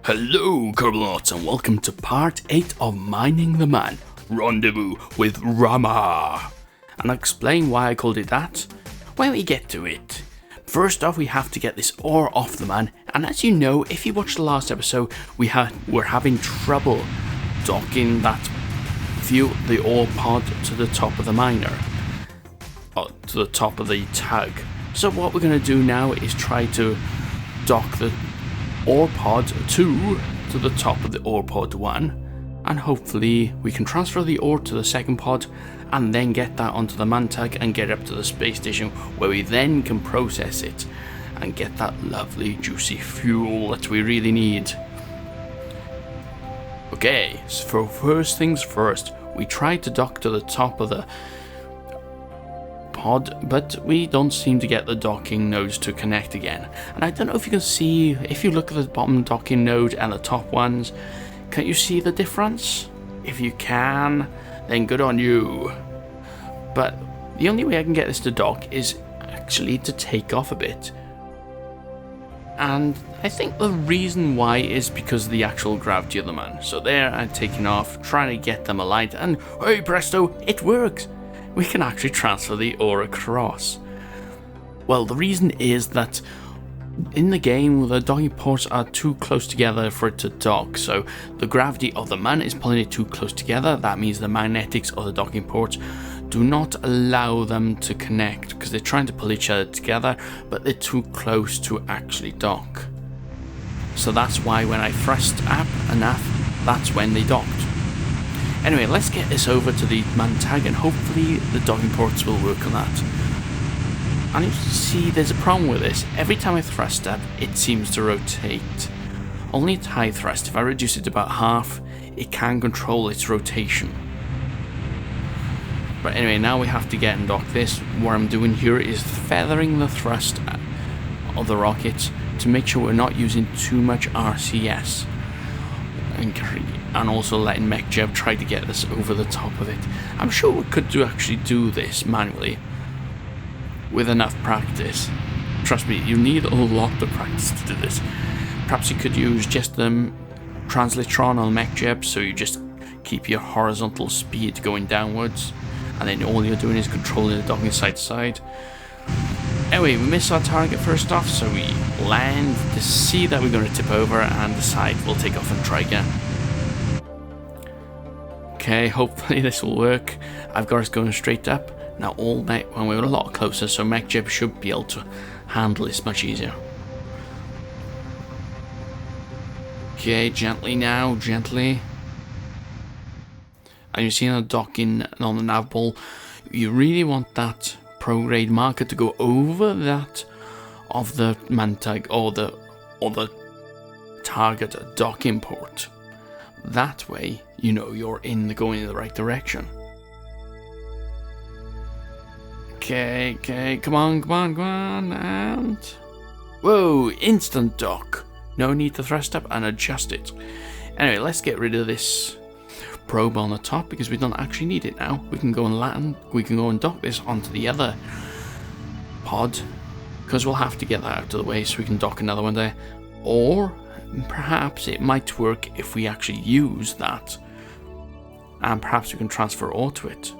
Hello, Kerbal, and welcome to part 8 of Mining the Man, Rendezvous with Rama. And I'll explain why I called it that when we get to it. First off, we have to get this ore off the man, and as you know, if you watched the last episode, we're having trouble docking the ore pod to the top of the miner, to the top of the tug. So what we're going to do now is try to dock the ore pod 2 to the top of the ore pod 1, and hopefully we can transfer the ore to the second pod and then get that onto the man tug and get up to the space station, where we then can process it and get that lovely juicy fuel that we really need. Okay, so for first things first, we tried to dock to the top of the pod, but we don't seem to get the docking nodes to connect again. And I don't know if you can see, if you look at the bottom docking node and the top ones, can you see the difference? If you can, then good on you. But the only way I can get this to dock is actually to take off a bit. And I think the reason why is because of the actual gravity of the man. So there, I'm taking off, trying to get them aligned, and hey presto, it works! We can actually transfer the ore across. Well, the reason is that in the game, the docking ports are too close together for it to dock, so the gravity of the man is pulling it too close together. That means the magnetics of the docking ports do not allow them to connect, because they're trying to pull each other together, but they're too close to actually dock. So that's why when I thrust up enough, that's when they docked. Anyway, let's get this over to the man tag, and hopefully the docking ports will work on that. And you see, there's a problem with this. Every time I thrust up, it seems to rotate. Only at high thrust, if I reduce it to about half, it can control its rotation. But anyway, now we have to get and dock this. What I'm doing here is feathering the thrust of the rockets to make sure we're not using too much RCS. And also letting MechJeb try to get this over the top of it. I'm sure we could actually do this manually with enough practice. Trust me, you need a lot of practice to do this. Perhaps you could use just the Translatron on MechJeb, so you just keep your horizontal speed going downwards, and then all you're doing is controlling the docking side to side. Anyway, we missed our target first off, so we land to see that we're going to tip over and decide we'll take off and try again. Okay, hopefully this will work. I've got us going straight up. Now when we're a lot closer, so MechJeb should be able to handle this much easier. Okay, gently now, gently. And you're seeing the docking on the nav ball. You really want that prograde marker to go over that of the man tag or the target docking port. That way, you know you're going in the right direction. Okay, come on, and whoa, instant dock. No need to thrust up and adjust it. Anyway, let's get rid of this probe on the top, because we don't actually need it now. We can go and land, we can go and dock this onto the other pod, because we'll have to get that out of the way so we can dock another one there. Or perhaps it might work if we actually use that, and perhaps we can transfer ore to it,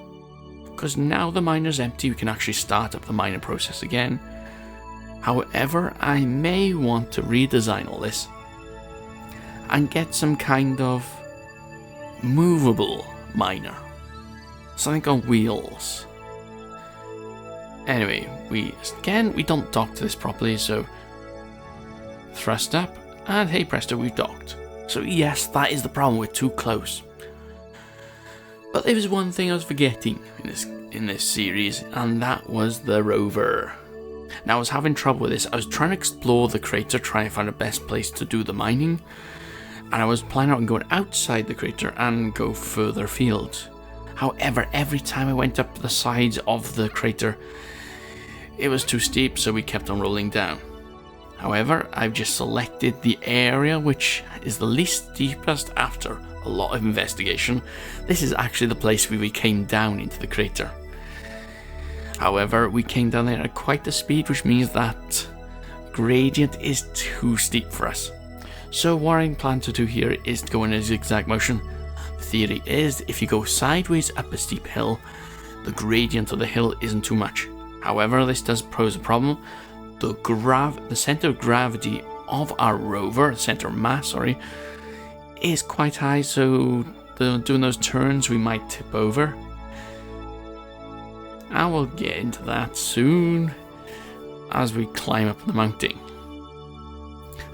because now the miner's empty. We can actually start up the mining process again. However, I may want to redesign all this and get some kind of movable miner, something on wheels. Anyway, we don't dock to this properly, so thrust up, and hey presto, we've docked. So yes, that is the problem, we're too close. But there was one thing I was forgetting in this series, and that was the Rover. Now I was having trouble with this. I was trying to explore the crater, trying to find the best place to do the mining, and I was planning on going outside the crater and go further afield. However, every time I went up the sides of the crater, it was too steep, so we kept on rolling down. However, I've just selected the area which is the least steepest after a lot of investigation. This is actually the place where we came down into the crater. However, we came down there at quite a speed, which means that gradient is too steep for us. So what I plan to do here is to go in a zigzag motion. The theory is if you go sideways up a steep hill, the gradient of the hill isn't too much. However, this does pose a problem. The center of gravity of our rover, the center of mass, sorry, is quite high, so doing those turns we might tip over. And we'll get into that soon as we climb up the mountain.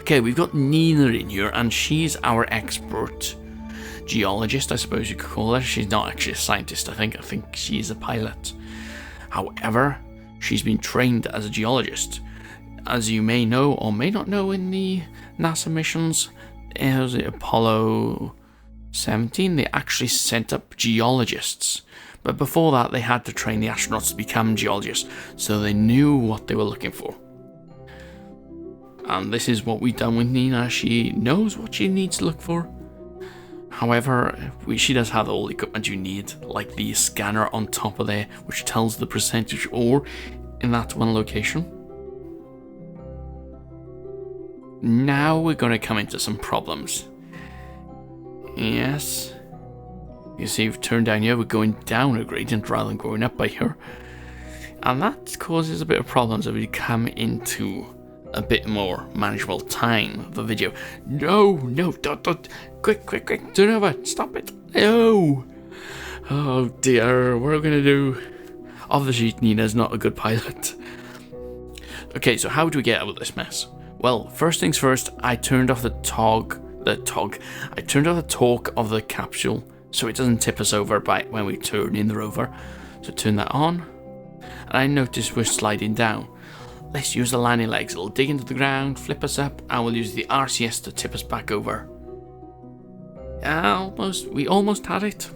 Okay, we've got Nina in here, and she's our expert geologist, I suppose you could call her. She's not actually a scientist, I think she's a pilot. However, she's been trained as a geologist. As you may know or may not know, in the NASA missions, was it Apollo 17, they actually sent up geologists. But before that, they had to train the astronauts to become geologists, so they knew what they were looking for. And this is what we've done with Nina. She knows what she needs to look for. However, she does have all the equipment you need, like the scanner on top of there, which tells the percentage ore in that one location. Now we're going to come into some problems. Yes. You see, we've turned down here, we're going down a gradient rather than going up by here. And that causes a bit of problems as we come into a bit more manageable time of the video. No, don't, quick, turn over, stop it, no. Oh dear, what are we going to do? Obviously, Nina's not a good pilot. Okay, so how do we get out of this mess? Well, first things first, I turned off the torque of the capsule so it doesn't tip us over when we turn in the rover. So turn that on, and I notice we're sliding down. Let's use the landing legs. It'll dig into the ground, flip us up, and we'll use the RCS to tip us back over. We almost had it.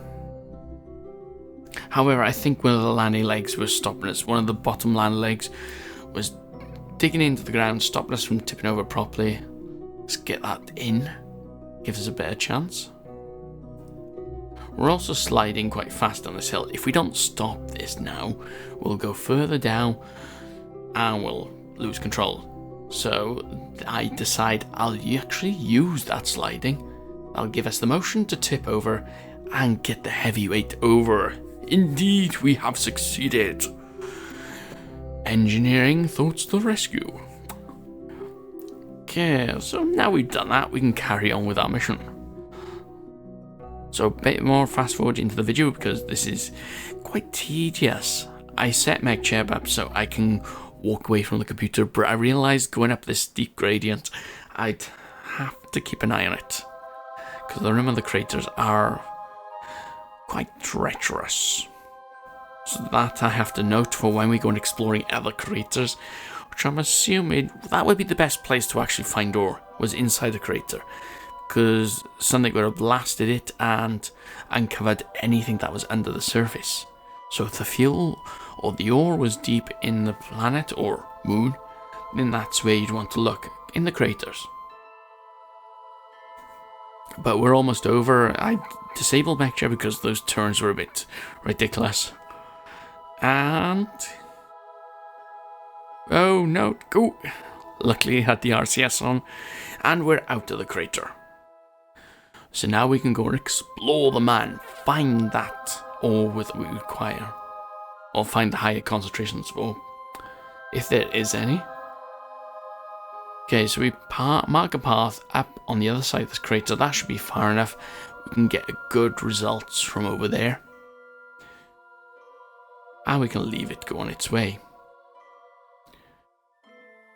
However, I think one of the landing legs was stopping us. One of the bottom landing legs was digging into the ground, stopping us from tipping over properly. Let's get that in. Gives us a better chance. We're also sliding quite fast on this hill. If we don't stop this now, we'll go further down and we'll lose control. So I decide I'll actually use that sliding. That'll give us the motion to tip over and get the heavyweight over. Indeed, we have succeeded. Engineering thoughts to the rescue. Okay, so now we've done that, we can carry on with our mission. So a bit more fast forward into the video because this is quite tedious. I set MechCheb up so I can walk away from the computer, but I realised going up this steep gradient, I'd have to keep an eye on it. Because I remember the craters are quite treacherous. So that I have to note for when we go and exploring other craters, which I'm assuming that would be the best place to actually find ore, was inside the crater. Because something would have blasted it and uncovered anything that was under the surface. So if the fuel or the ore was deep in the planet or moon, then that's where you'd want to look, in the craters. But we're almost over. I disabled MechCheb because those turns were a bit ridiculous. And... oh no, go! Luckily I had the RCS on, and we're out of the crater. So now we can go and explore the man, find that ore that we require, or find the higher concentrations of ore, if there is any. Okay, so we mark a path up on the other side of this crater. That should be far enough. We can get good results from over there. And we can leave it go on its way.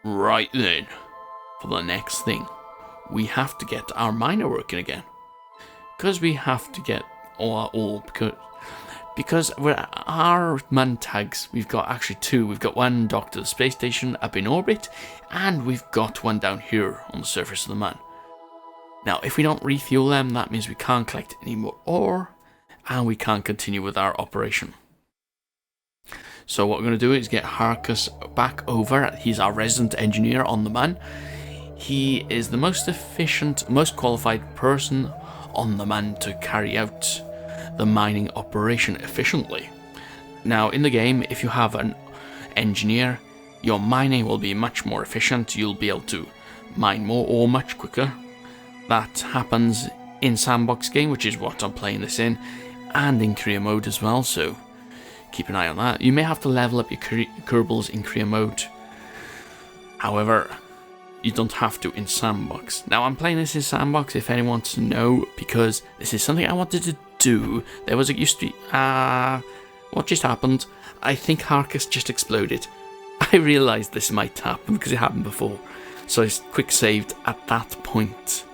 Right then, for the next thing, we have to get our miner working again. Because we have to get all our ore, because our man tags, we've got actually two. We've got one docked to the space station up in orbit, and we've got one down here on the surface of the man. Now, if we don't refuel them, that means we can't collect any more ore, and we can't continue with our operation. So what we're going to do is get Harkus back over. He's our resident engineer on the man. He is the most efficient, most qualified person on the man to carry out the mining operation efficiently. Now, in the game, if you have an engineer, your mining will be much more efficient. You'll be able to mine more ore much quicker, that happens in sandbox game, which is what I'm playing this in, and in career mode as well, so keep an eye on that. You may have to level up your Kerbals in career mode, however, you don't have to in sandbox. Now I'm playing this in sandbox if anyone wants to know, because this is something I wanted to do. There was a used to be, what just happened? I think Harkus just exploded. I realised this might happen because it happened before, so I quick saved at that point.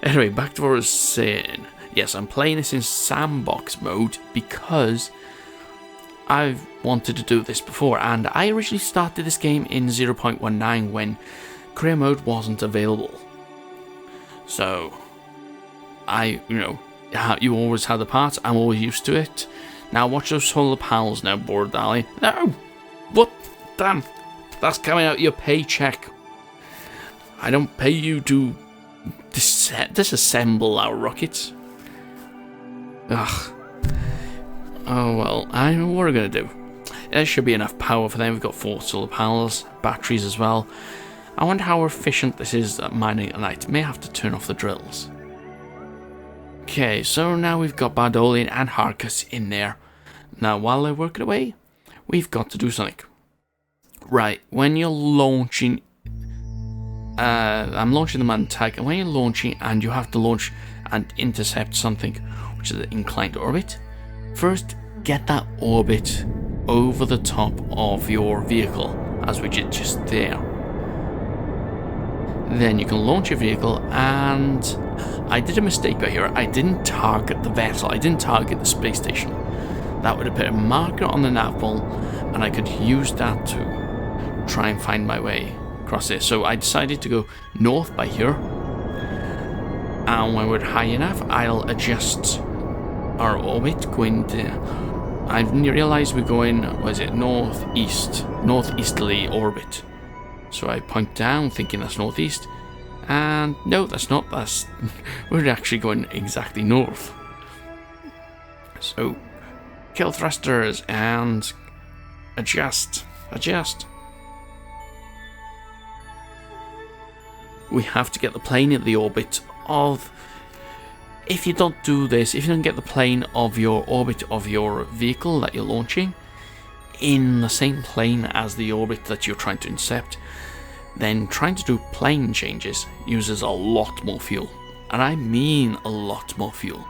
Anyway, back to what I was saying. Yes, I'm playing this in sandbox mode because I've wanted to do this before, and I originally started this game in 0.19 when career mode wasn't available. So, you always had the parts, I'm always used to it. Now watch those solar panels now, Board Alley. No! What? Damn! That's coming out of your paycheck. I don't pay you to disassemble our rockets. Ugh. Oh well, I know what we're gonna do. There should be enough power for them. We've got 4 solar panels, batteries as well. I wonder how efficient this is at mining at night. May have to turn off the drills. Okay, so now we've got Bardolian and Harkus in there. Now while they're working away, we've got to do something. Right, when you're launching, I'm launching the man tag, and when you're launching and you have to launch and intercept something, which is an inclined orbit, first get that orbit over the top of your vehicle, as we did just there. Then you can launch your vehicle, and I did a mistake right here. I didn't target the vessel, I didn't target the space station. That would have put a marker on the nav ball, and I could use that to try and find my way across there. So I decided to go north by here, and when we're high enough, I'll adjust our orbit going to, I've realised we're going, what is it, northeasterly orbit. So I point down thinking that's northeast, and no, that's not, we're actually going exactly north. So kill thrusters and adjust. We have to get the plane in the orbit of, if you don't do this, if you don't get the plane of your orbit of your vehicle that you're launching in the same plane as the orbit that you're trying to intercept, then trying to do plane changes uses a lot more fuel. And I mean a lot more fuel.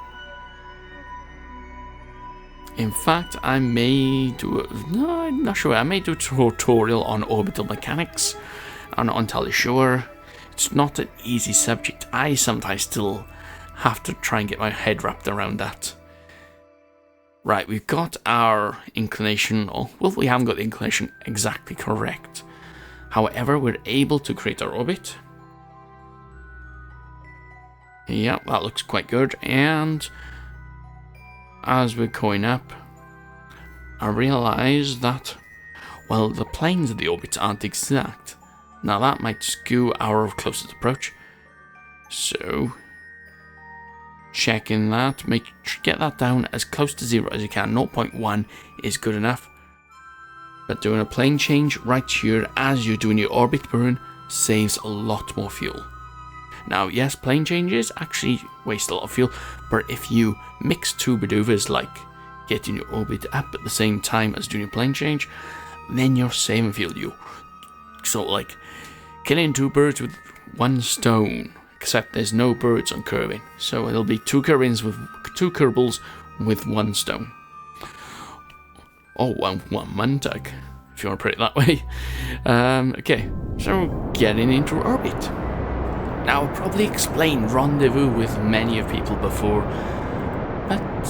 In fact, I may do, no, I'm not sure, I may do a tutorial on orbital mechanics. I'm not entirely sure. It's not an easy subject. I sometimes still have to try and get my head wrapped around that. Right, we've got our inclination, well, we haven't got the inclination exactly correct. However, we're able to create our orbit. Yeah, that looks quite good. And as we're going up, I realise that, well, the planes of the orbit aren't exact. Now that might skew our closest approach. So, checking that, get that down as close to 0 as you can. 0.1 is good enough. But doing a plane change right here as you're doing your orbit burn saves a lot more fuel. Now, yes, plane changes actually waste a lot of fuel, but if you mix 2 maneuvers, like getting your orbit up at the same time as doing a plane change, then you're saving fuel. You sort of like killing 2 birds with 1 stone, except there's no birds on Kerbin, so it'll be 2 Kerbals with 1 stone. Oh, one Muntag, if you want to put it that way. Okay, so getting into orbit. Now, I've probably explained Rendezvous with many of people before, but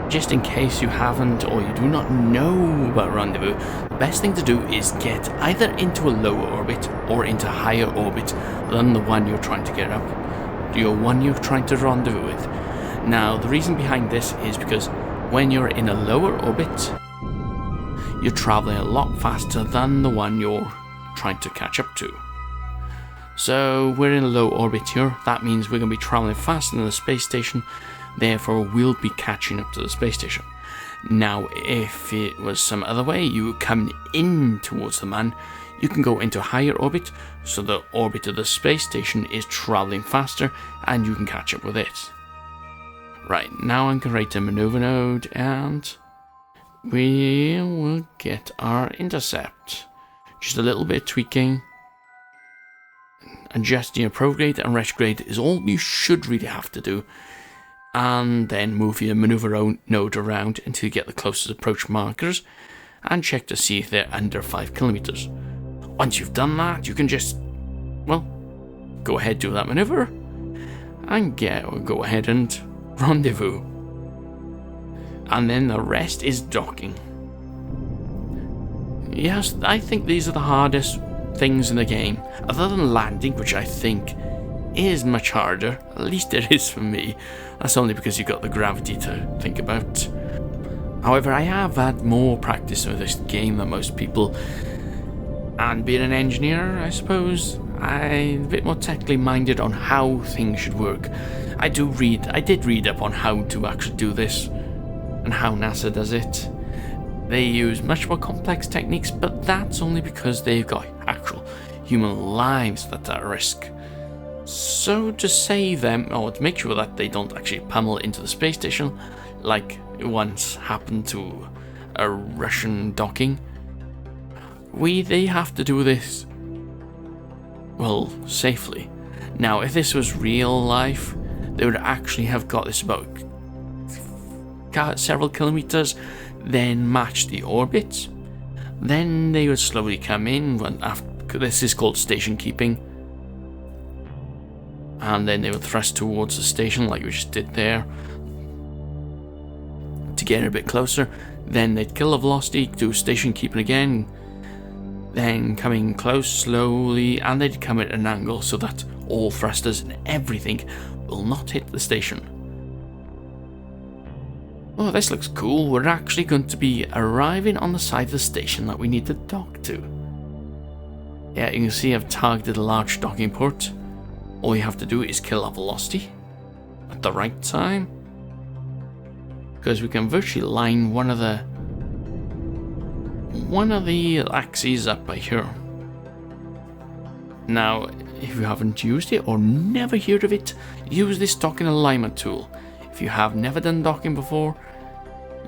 just in case you haven't or you do not know about Rendezvous, the best thing to do is get either into a lower orbit or into a higher orbit than the one you're trying to get up, your one you're trying to rendezvous with. Now, the reason behind this is because when you're in a lower orbit, you're traveling a lot faster than the one you're trying to catch up to. So we're in a low orbit here. That means we're going to be traveling faster than the space station. Therefore, we'll be catching up to the space station. Now, if it was some other way, you were coming in towards the man, you can go into higher orbit, so the orbit of the space station is traveling faster and you can catch up with it. Right, now I'm going to create a maneuver node and we will get our intercept. Just a little bit of tweaking. Adjusting your prograde and retrograde is all you should really have to do. And then move your maneuver node around until you get the closest approach markers and check to see if they're under 5 kilometers. Once you've done that, you can just, well, go ahead, do that maneuver and go ahead and rendezvous. And then the rest is docking. Yes, I think these are the hardest things in the game, other than landing, which I think is much harder. At least it is for me. That's only because you've got the gravity to think about. However, I have had more practice with this game than most people, and being an engineer, I suppose, I'm a bit more technically minded on how things should work. I did read up on how to actually do this, and how NASA does it. They use much more complex techniques, but that's only because they've got actual human lives that are at risk. So to save them, or to make sure that they don't actually pummel into the space station, like once happened to a Russian docking, they have to do this, well, safely. Now, if this was real life, they would actually have got this about several kilometers, then match the orbit. Then they would slowly come in. This is called station keeping. And then they would thrust towards the station like we just did there to get a bit closer. Then they'd kill the velocity, do station keeping again, then coming close slowly, and they'd come at an angle so that all thrusters and everything will not hit the station. Oh, this looks cool. We're actually going to be arriving on the side of the station that we need to dock to. Yeah, you can see I've targeted a large docking port. All you have to do is kill that velocity at the right time, because we can virtually line one of the axes up by here. Now, if you haven't used it or never heard of it, use this docking alignment tool. If you have never done docking before,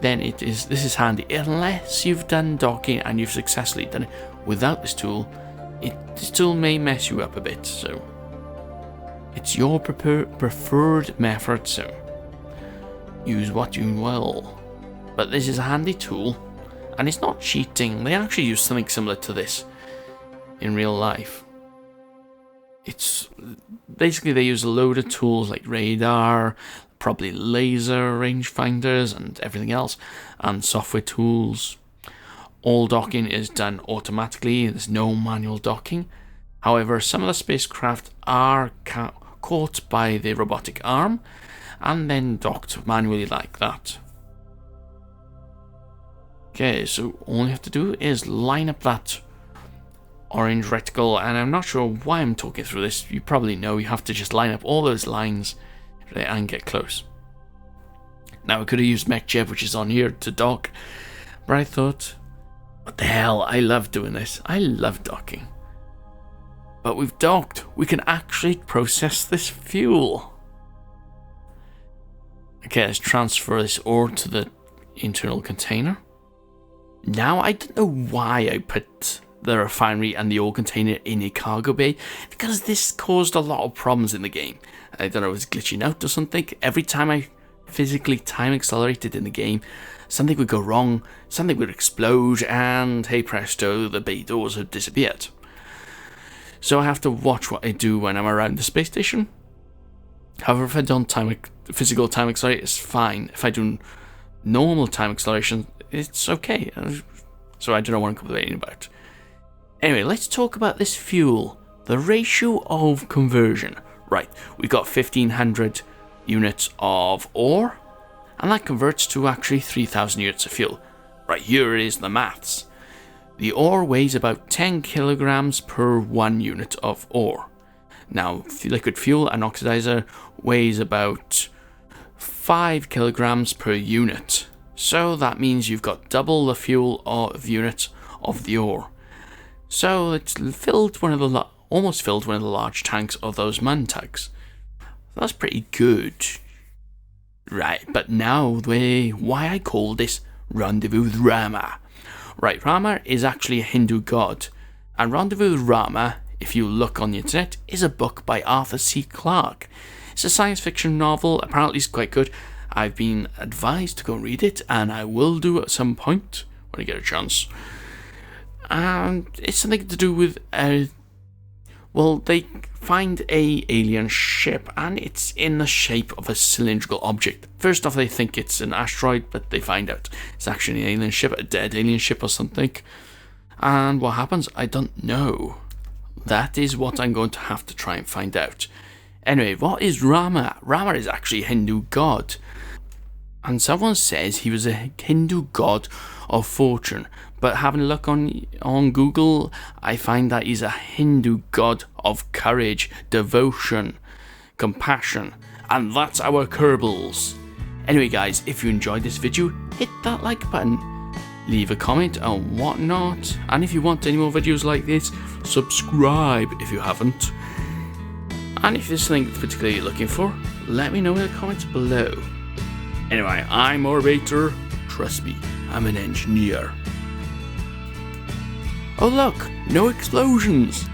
then this is handy. Unless you've done docking and you've successfully done it without this tool, this tool may mess you up a bit. So it's your preferred method, so use what you will. But this is a handy tool, and it's not cheating. They actually use something similar to this in real life. It's basically they use a load of tools like radar, probably laser rangefinders and everything else, and software tools. All docking is done automatically. There's no manual docking. However, some of the spacecraft are caught by the robotic arm and then docked manually like that. Okay, so all you have to do is line up that orange reticle, and I'm not sure why I'm talking through this. You probably know you have to just line up all those lines and get close. Now I could have used MechJeb, which is on here, to dock, but I thought, what the hell, I love doing this. I love docking. But we've docked. We can actually process this fuel. Okay, let's transfer this ore to the internal container. Now, I don't know why I put the refinery and the ore container in a cargo bay, because this caused a lot of problems in the game. I don't know, it was glitching out or something. Every time I physically time accelerated in the game, something would go wrong, something would explode, and hey presto, the bay doors had disappeared. So I have to watch what I do when I'm around the space station. However, if I don't physical time accelerate, it's fine. If I do normal time acceleration, it's okay. So I don't know what I'm complaining about. Anyway, let's talk about this fuel. The ratio of conversion. Right, we've got 1500 units of ore, and that converts to actually 3000 units of fuel. Right, here is the maths. The ore weighs about 10 kilograms per 1 unit of ore. Now, liquid fuel and oxidizer weighs about 5 kilograms per unit. So that means you've got double the fuel of units of the ore. So it's filled one of the almost filled one of the large tanks of those mantags. That's pretty good. Right, but now why I call this Rendezvous with Rama. Right, Rama is actually a Hindu god, and Rendezvous with Rama, if you look on the internet, is a book by Arthur C. Clarke. It's a science fiction novel, apparently it's quite good. I've been advised to go and read it, and I will do at some point when I get a chance. And it's something to do with they find a alien ship, and it's in the shape of a cylindrical object. First off, they think it's an asteroid, but they find out it's actually an alien ship, a dead alien ship or something. And what happens, I don't know. That is what I'm going to have to try and find out. Anyway, what is Rama? Rama is actually a Hindu god. And someone says he was a Hindu god of fortune. But having a look on Google, I find that he's a Hindu god of courage, devotion, compassion. And that's our Kerbals. Anyway guys, if you enjoyed this video, hit that like button. Leave a comment and whatnot. And if you want any more videos like this, subscribe if you haven't. And if there's something particularly you're looking for, let me know in the comments below. Anyway, I'm Orbital. Trust me, I'm an engineer. Oh look, no explosions!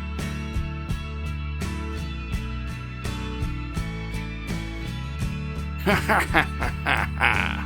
Ha ha ha ha ha!